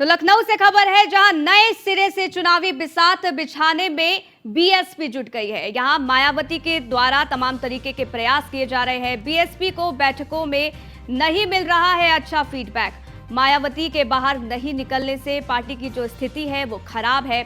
तो लखनऊ से खबर है, जहां नए सिरे से चुनावी बिसात बिछाने में बीएसपी जुट गई है। यहां मायावती के द्वारा तमाम तरीके के प्रयास किए जा रहे हैं। बीएसपी को बैठकों में नहीं मिल रहा है अच्छा फीडबैक। मायावती के बाहर नहीं निकलने से पार्टी की जो स्थिति है वो खराब है।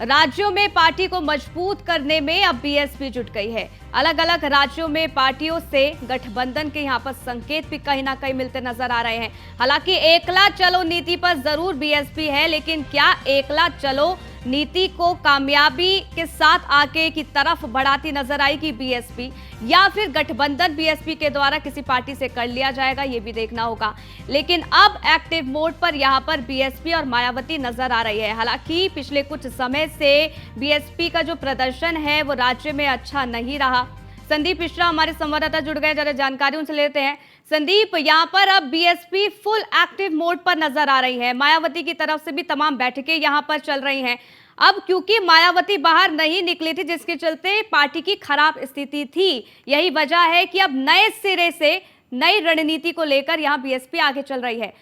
राज्यों में पार्टी को मजबूत करने में अब बीएसपी जुट गई है। अलग अलग राज्यों में पार्टियों से गठबंधन के यहां पर संकेत भी कहीं ना कहीं मिलते नजर आ रहे हैं। हालांकि एकला चलो नीति पर जरूर बीएसपी है, लेकिन क्या एकला चलो नीति को कामयाबी के साथ आगे की तरफ बढ़ाती नजर आएगी बीएसपी, या फिर गठबंधन बीएसपी के द्वारा किसी पार्टी से कर लिया जाएगा, ये भी देखना होगा। लेकिन अब एक्टिव मोड पर यहां पर बीएसपी और मायावती नजर आ रही है। हालांकि पिछले कुछ समय से बीएसपी का जो प्रदर्शन है वो राज्य में अच्छा नहीं रहा। संदीप मिश्रा हमारे संवाददाता जुड़ गए, जरा जानकारी उनसे लेते हैं। संदीप, यहां पर अब बीएसपी फुल एक्टिव मोड पर नजर आ रही है। मायावती की तरफ से भी तमाम बैठकें यहां पर चल रही हैं। अब क्योंकि मायावती बाहर नहीं निकली थी, जिसके चलते पार्टी की खराब स्थिति थी, यही वजह है कि अब नए सिरे से नई रणनीति को लेकर यहां बीएसपी आगे चल रही है।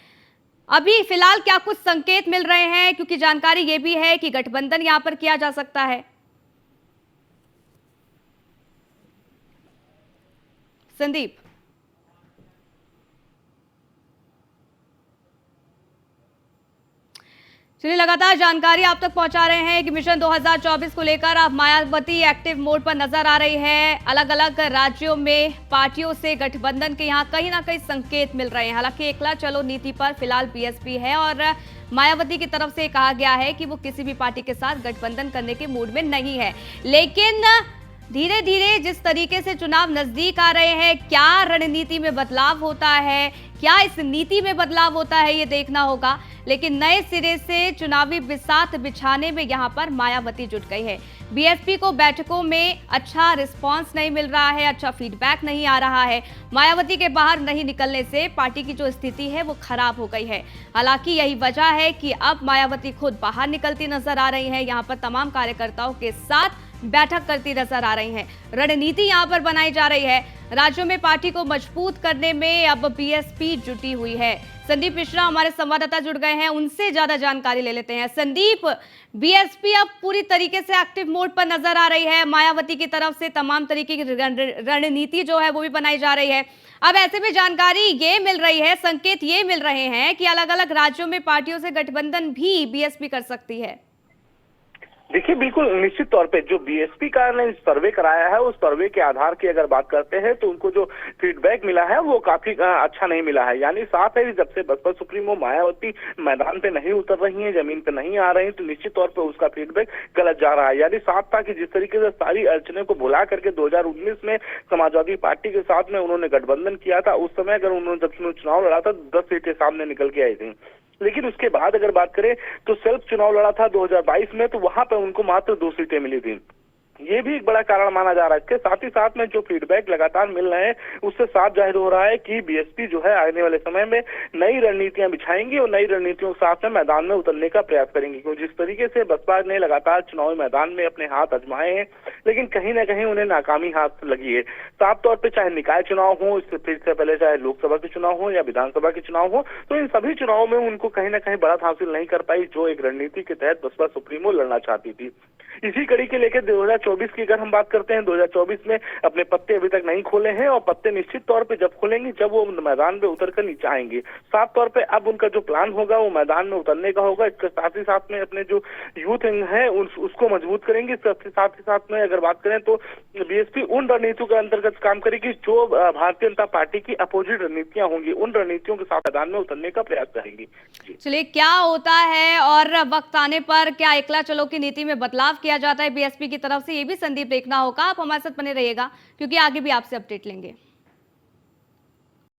अभी फिलहाल क्या कुछ संकेत मिल रहे हैं, क्योंकि जानकारी यह भी है कि गठबंधन यहां पर किया जा सकता है। संदीप, चलिए लगातार जानकारी आप तक पहुंचा रहे हैं कि मिशन 2024 को लेकर अब मायावती एक्टिव मोड पर नजर आ रही है। अलग अलग राज्यों में पार्टियों से गठबंधन के यहां कहीं ना कहीं संकेत मिल रहे हैं। हालांकि एकला चलो नीति पर फिलहाल बीएसपी है और मायावती की तरफ से कहा गया है कि वो किसी भी पार्टी के साथ गठबंधन करने के मूड में नहीं है। लेकिन धीरे धीरे जिस तरीके से चुनाव नजदीक आ रहे हैं, क्या रणनीति में बदलाव होता है, क्या इस नीति में बदलाव होता है, ये देखना होगा। लेकिन नए सिरे से चुनावी बिसात बिछाने में यहां पर मायावती जुट गई है। बीएसपी को बैठकों में अच्छा रिस्पांस नहीं मिल रहा है, अच्छा फीडबैक नहीं आ रहा है। मायावती के बाहर नहीं निकलने से पार्टी की जो स्थिति है वो खराब हो गई है। हालांकि यही वजह है कि अब मायावती खुद बाहर निकलती नजर आ रही है, यहां पर तमाम कार्यकर्ताओं के साथ बैठक करती नजर आ रही हैं। रणनीति यहां पर बनाई जा रही है। राज्यों में पार्टी को मजबूत करने में अब बीएसपी जुटी हुई है। संदीप मिश्रा हमारे संवाददाता जुड़ गए हैं, उनसे ज्यादा जानकारी ले लेते हैं। संदीप, बीएसपी अब पूरी तरीके से एक्टिव मोड पर नजर आ रही है। मायावती की तरफ से तमाम तरीके की रणनीति जो है वो भी बनाई जा रही है। अब ऐसे में जानकारी ये मिल रही है, संकेत ये मिल रहे हैं कि अलग अलग राज्यों में पार्टियों से गठबंधन भी बीएसपी कर सकती है। देखिए, बिल्कुल निश्चित तौर पे जो बीएसपी का ने सर्वे कराया है, उस सर्वे के आधार की अगर बात करते हैं तो उनको जो फीडबैक मिला है वो काफी अच्छा नहीं मिला है। यानी साफ है, जब से बसपा सुप्रीमो मायावती मैदान पे नहीं उतर रही है, जमीन पे नहीं आ रही है, तो निश्चित तौर पे उसका फीडबैक गलत जा रहा है। यानी साफ था कि जिस तरीके से सारी अड़चने को भुला करके 2019 में समाजवादी पार्टी के साथ में उन्होंने गठबंधन किया था, उस समय अगर उन्होंने जब चुनाव लड़ा था 10 सीटें सामने निकल के आई थी। लेकिन उसके बाद अगर बात करें तो सेल्फ चुनाव लड़ा था 2022 में, तो वहां पर उनको मात्र 2 सीटें मिली थी। ये भी एक बड़ा कारण माना जा रहा है। इसके साथ ही साथ में जो फीडबैक लगातार मिल रहे हैं, उससे साफ जाहिर हो रहा है कि बीएसपी जो है आने वाले समय में नई रणनीतियां बिछाएंगी और नई रणनीतियों के साथ में मैदान में उतरने का प्रयास करेंगी। क्योंकि जिस तरीके से बसपा ने लगातार चुनावी मैदान में अपने हाथ आजमाए हैं, लेकिन कहीं ना कहीं उन्हें नाकामी हाथ लगी है। साफ तौर पर चाहे निकाय चुनाव हो, इससे फिर से पहले चाहे लोकसभा के चुनाव हो या विधानसभा के चुनाव हो, तो इन सभी चुनावों में उनको कहीं ना कहीं बढ़त हासिल नहीं कर पाई, जो एक रणनीति के तहत बसपा सुप्रीमो लड़ना चाहती थी। इसी कड़ी के लेकर 2024 की अगर हम बात करते हैं, 2024 में अपने पत्ते अभी तक नहीं खोले हैं और पत्ते निश्चित तौर पे जब खोलेंगे, जब वो मैदान में उतरकर नीचे आएंगे। साफ तौर पे अब उनका जो प्लान होगा वो मैदान में उतरने का होगा। इसके साथ ही साथ में अपने जो यूथ है उसको मजबूत करेंगे। इसके साथ ही साथ में अगर बात करें तो बीएसपी उन रणनीतियों के अंतर्गत काम करेगी जो भारतीय जनता पार्टी की अपोजिट रणनीतियां होंगी, उन रणनीतियों के साथ मैदान में उतरने का प्रयास करेंगी। चलिए, क्या होता है और वक्त आने पर क्या एकला चलो की नीति में बदलाव किया जाता है बीएसपी की तरफ से, ये भी संदीप देखना होगा। आप हमारे साथ बने रहिएगा, क्योंकि आगे भी आपसे अपडेट लेंगे।